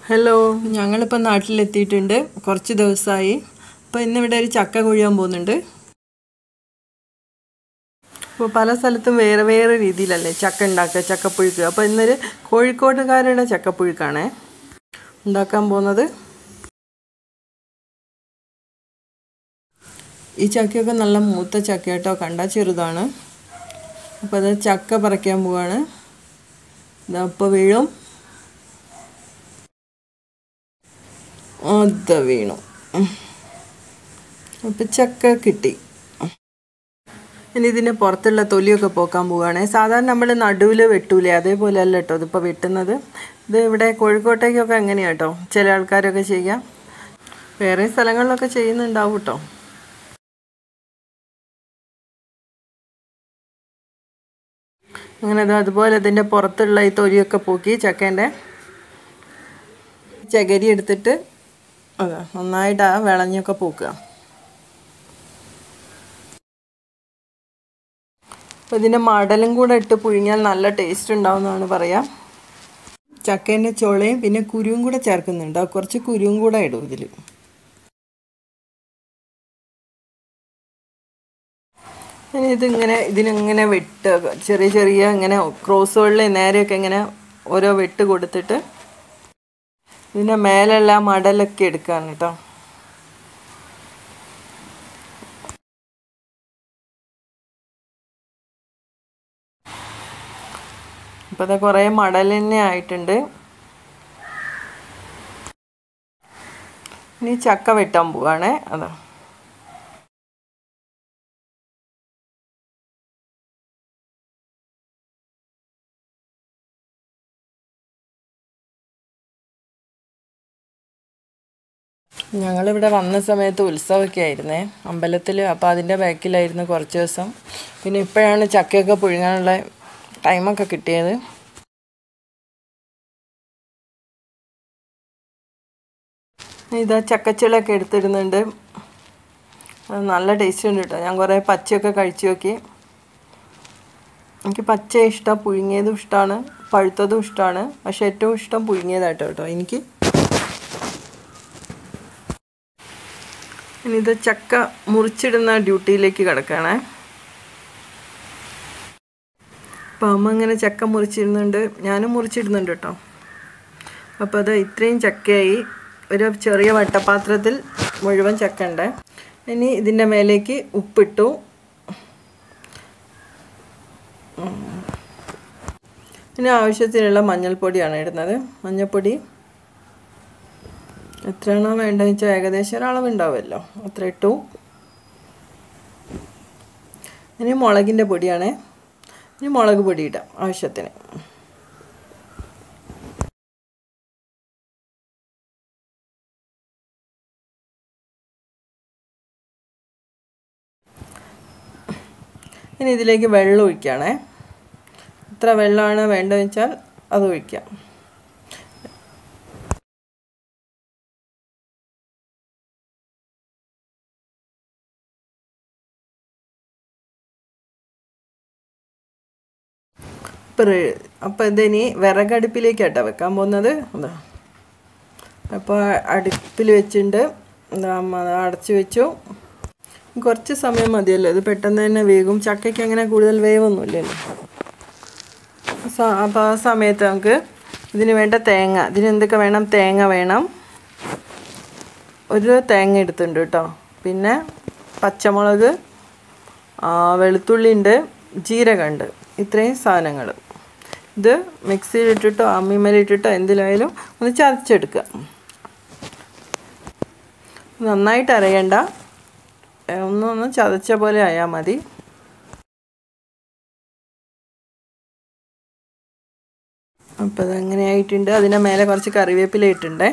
Hello, ഞങ്ങളിപ്പോൾ നാട്ടിലെത്തിയിട്ടുണ്ട്. കുറച്ച് ദിവസമായി. അപ്പോൾ ഇന്നിവിടെ ഒരു ചക്ക കൊഴിയാൻ പോകുന്നുണ്ട്. അപ്പോൾ പല സ്ഥലത്തും വേറെ വേറെ രീതിയിലല്ലേ ചക്ക ഉണ്ടാക്കുക, ചക്കപ്പുഴുക്ക്. അപ്പോൾ ഇന്നൊരു കോഴിക്കോട്ടുകാരുടെ ചക്കപ്പുഴുക്കാണ് ഉണ്ടാക്കാൻ പോകുന്നത്. ഈ ചക്കയൊക്കെ നല്ല മൂത്ത ചക്ക കേട്ടോ, കണ്ടാൽ ചെറുതാണ്. അപ്പോൾ അത് ചക്ക പറിക്കാൻ പോവാണ്. ഇതപ്പോൾ വീഴും. അത് വീണു. അപ്പം ചക്ക കിട്ടി. ഇനി ഇതിൻ്റെ പുറത്തുള്ള തൊലിയൊക്കെ പോക്കാൻ പോവുകയാണ്. സാധാരണ നമ്മൾ നടുവിൽ വെട്ടൂലേ, അതേപോലെ അല്ല കേട്ടോ ഇതിപ്പോൾ വെട്ടുന്നത്. ഇത് ഇവിടെ കോഴിക്കോട്ടേക്കൊക്കെ എങ്ങനെയാണ് കേട്ടോ ചില ആൾക്കാരൊക്കെ ചെയ്യാം. വേറെ സ്ഥലങ്ങളിലൊക്കെ ചെയ്യുന്നുണ്ടാവും കേട്ടോ. അങ്ങനെ അതുപോലെ ഇതിൻ്റെ പുറത്തുള്ള ഈ തൊലിയൊക്കെ പോക്കി ചക്കേൻ്റെ ചകരി എടുത്തിട്ട് അതെ നന്നായിട്ട് ആ വിളഞ്ഞൊക്കെ പോക്കുക. അപ്പോൾ ഇതിൻ്റെ മടലും കൂടെ ഇട്ട് പുഴുങ്ങിയാൽ നല്ല ടേസ്റ്റ് ഉണ്ടാവുമെന്നാണ് പറയാം. ചക്കേൻ്റെ ചുളയും പിന്നെ കുരുവും കൂടെ ചേർക്കുന്നുണ്ട്. കുറച്ച് കുരുവും കൂടെ ഇടും ഇതിൽ. ഇനി ഇതിനിങ്ങനെ വെട്ടുക, ചെറിയ ചെറിയ ഇങ്ങനെ ക്രോസുകളിൽ നേരെയൊക്കെ ഇങ്ങനെ ഓരോ വെട്ട് കൊടുത്തിട്ട് ഇതിൻ്റെ മേലുള്ള മടലൊക്കെ എടുക്കാൻ കേട്ടോ. അപ്പോൾ അത് കുറേ മടൽ തന്നെ ആയിട്ടുണ്ട്. ഇനി ചക്ക വെട്ടാൻ പോവാണേ. അതാ ഞങ്ങളിവിടെ വന്ന സമയത്ത് ഉത്സവമൊക്കെ ആയിരുന്നേ അമ്പലത്തിൽ. അപ്പോൾ അതിൻ്റെ ബാക്കിലായിരുന്നു കുറച്ച് ദിവസം. പിന്നെ ഇപ്പോഴാണ് ചക്കയൊക്കെ പുഴുങ്ങാനുള്ള ടൈമൊക്കെ കിട്ടിയത്. ഇതാ ചക്കച്ചുളയൊക്കെ എടുത്തിടുന്നുണ്ട്. അത് നല്ല ടേസ്റ്റ് ഉണ്ട് കേട്ടോ. ഞാൻ കുറേ പച്ചയൊക്കെ കഴിച്ചു നോക്കി. എനിക്ക് പച്ച ഇഷ്ടം, പുഴുങ്ങിയതും ഇഷ്ടമാണ്, പഴുത്തതും ഇഷ്ടമാണ്. പക്ഷെ ഏറ്റവും ഇഷ്ടം പുഴുങ്ങിയതായിട്ടോ കേട്ടോ എനിക്ക്. ഇനി ഇത് ചക്ക മുറിച്ചിടുന്ന ഡ്യൂട്ടിയിലേക്ക് കിടക്കുകയാണേ. അപ്പം അമ്മ ഇങ്ങനെ ചക്ക മുറിച്ചിടുന്നുണ്ട്, ഞാനും മുറിച്ചിടുന്നുണ്ട് കേട്ടോ. അപ്പോൾ അത് ഇത്രയും ചക്കയായി. ഒരു ചെറിയ വട്ടപാത്രത്തിൽ മുഴുവൻ ചക്ക ഉണ്ട്. ഇനി ഇതിൻ്റെ മേലേക്ക് ഉപ്പിട്ടു. ഇനി ആവശ്യത്തിനുള്ള മഞ്ഞൾപ്പൊടിയാണ് ഇടുന്നത്. മഞ്ഞൾപ്പൊടി എത്രയാണോ വേണ്ടതെന്ന് വെച്ചാൽ ഏകദേശം ഒരളവുണ്ടാവുമല്ലോ, അത്ര ഇട്ടു. ഇനി മുളകിൻ്റെ പൊടിയാണ്. ഇനി മുളക് പൊടി ഇടാം ആവശ്യത്തിന്. ഇനി ഇതിലേക്ക് വെള്ളം ഒഴിക്കുകയാണേ. എത്ര വെള്ളമാണ് വേണ്ടതെന്ന് വെച്ചാൽ അത് ഒഴിക്കാം. അപ്പോൾ ഇതിനി വിറകടുപ്പിലേക്കാട്ടോ വെക്കാൻ പോകുന്നത്. അതാ അപ്പോൾ അടുപ്പിൽ വെച്ചിട്ടുണ്ട്. അടച്ചു വെച്ചു. കുറച്ച് സമയം മതിയല്ലോ, ഇത് പെട്ടെന്ന് തന്നെ വേകും. ചക്കയ്ക്ക് അങ്ങനെ കൂടുതൽ വേവൊന്നുമില്ലല്ലോ. അപ്പോൾ ആ സമയത്ത് നമുക്ക് ഇതിന് വേണ്ട തേങ്ങ, ഇതിന് എന്തൊക്കെ വേണം? തേങ്ങ വേണം, ഒരു തേങ്ങ എടുത്തിട്ടുണ്ട് കേട്ടോ. പിന്നെ പച്ചമുളക്, വെളുത്തുള്ളി ഉണ്ട്, ജീരകമുണ്ട്. ഇത്രയും സാധനങ്ങൾ. ഇത് മിക്സിയിലിട്ടിട്ടോ അമ്മിമേലിട്ടിട്ടോ എന്തിലായാലും ഒന്ന് ചതച്ചെടുക്കുക. നന്നായിട്ട് അരയണ്ട, ഒന്ന് ചതച്ച പോലെ ആയാൽ മതി. അപ്പോൾ അതങ്ങനെ ആയിട്ടുണ്ട്. അതിൻ്റെ മേലെ കുറച്ച് കറിവേപ്പില ഇട്ടുണ്ടേ.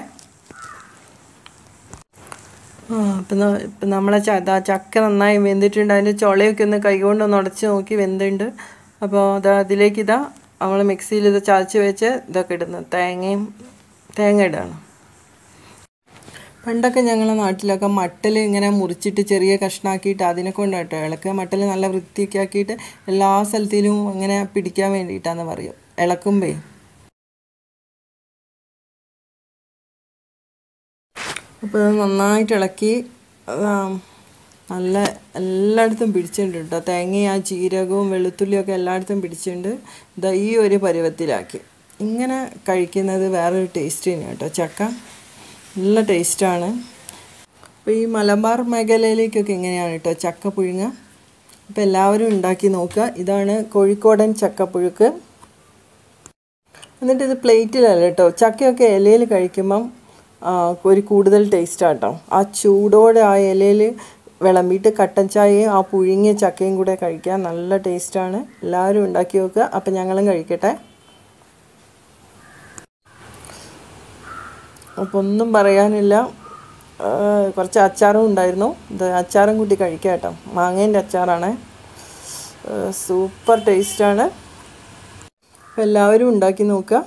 ഇപ്പം നമ്മളെ ചക്ക നന്നായി വെന്തിട്ടുണ്ട്. അതിൻ്റെ ചുളയൊക്കെ ഒന്ന് കൈകൊണ്ടൊന്ന് ഉടച്ച് നോക്കി വെന്തുണ്ട്. അപ്പോൾ അതിലേക്ക് നമ്മൾ മിക്സിയിൽ ഇത് ചതച്ച് വെച്ച് ഇതൊക്കെ ഇടുന്നു. തേങ്ങ ഇടാണ്. പണ്ടൊക്കെ ഞങ്ങളുടെ നാട്ടിലൊക്കെ മട്ടൽ ഇങ്ങനെ മുറിച്ചിട്ട് ചെറിയ കഷ്ണാക്കിയിട്ട് അതിനെ കൊണ്ട് കേട്ടോ ഇളക്കുക. മട്ടൽ നല്ല വൃത്തിയൊക്കെ ആക്കിയിട്ട് എല്ലാ സ്ഥലത്തിലും ഇങ്ങനെ പിടിക്കാൻ വേണ്ടിയിട്ടാണെന്ന് പറയും ഇളക്കുമ്പേ. അപ്പോൾ ഇത് നന്നായിട്ട് ഇളക്കി നല്ല എല്ലായിടത്തും പിടിച്ചിട്ടുണ്ട് കേട്ടോ. തേങ്ങയും ആ ജീരകവും വെളുത്തുള്ളിയൊക്കെ എല്ലായിടത്തും പിടിച്ചിട്ടുണ്ട്. ഇതാ ഈ ഒരു പരുവത്തിലാക്കി. ഇങ്ങനെ കഴിക്കുന്നത് വേറൊരു ടേസ്റ്റ് തന്നെയാണ് കേട്ടോ. ചക്ക നല്ല ടേസ്റ്റാണ്. അപ്പോൾ ഈ മലബാർ മേഖലയിലേക്കൊക്കെ ഇങ്ങനെയാണ് കേട്ടോ ചക്ക പുഴുങ്ങുക. അപ്പോൾ എല്ലാവരും ഉണ്ടാക്കി നോക്കുക. ഇതാണ് കോഴിക്കോടൻ ചക്കപ്പുഴുക്ക്. എന്നിട്ട് ഇത് പ്ലേറ്റിലല്ല കേട്ടോ. ചക്കയൊക്കെ ഇലയിൽ കഴിക്കുമ്പം ഒരു കൂടുതൽ ടേസ്റ്റാണ് കേട്ടോ. ആ ചൂടോടെ ആ ഇലയിൽ വിളമ്പിയിട്ട് കട്ടൻ ചായയും ആ പുഴുങ്ങിയ ചക്കയും കൂടെ കഴിക്കാൻ നല്ല ടേസ്റ്റാണ്. എല്ലാവരും ഉണ്ടാക്കി നോക്കുക. അപ്പം ഞങ്ങളും കഴിക്കട്ടെ. അപ്പോൾ ഒന്നും പറയാനില്ല. കുറച്ച് അച്ചാറും ഉണ്ടായിരുന്നു. ഇത് അച്ചാറും കൂട്ടി കഴിക്കാം കേട്ടോ. മാങ്ങേൻ്റെ അച്ചാറാണ്. സൂപ്പർ ടേസ്റ്റാണ്. അപ്പോൾ എല്ലാവരും ഉണ്ടാക്കി നോക്കുക.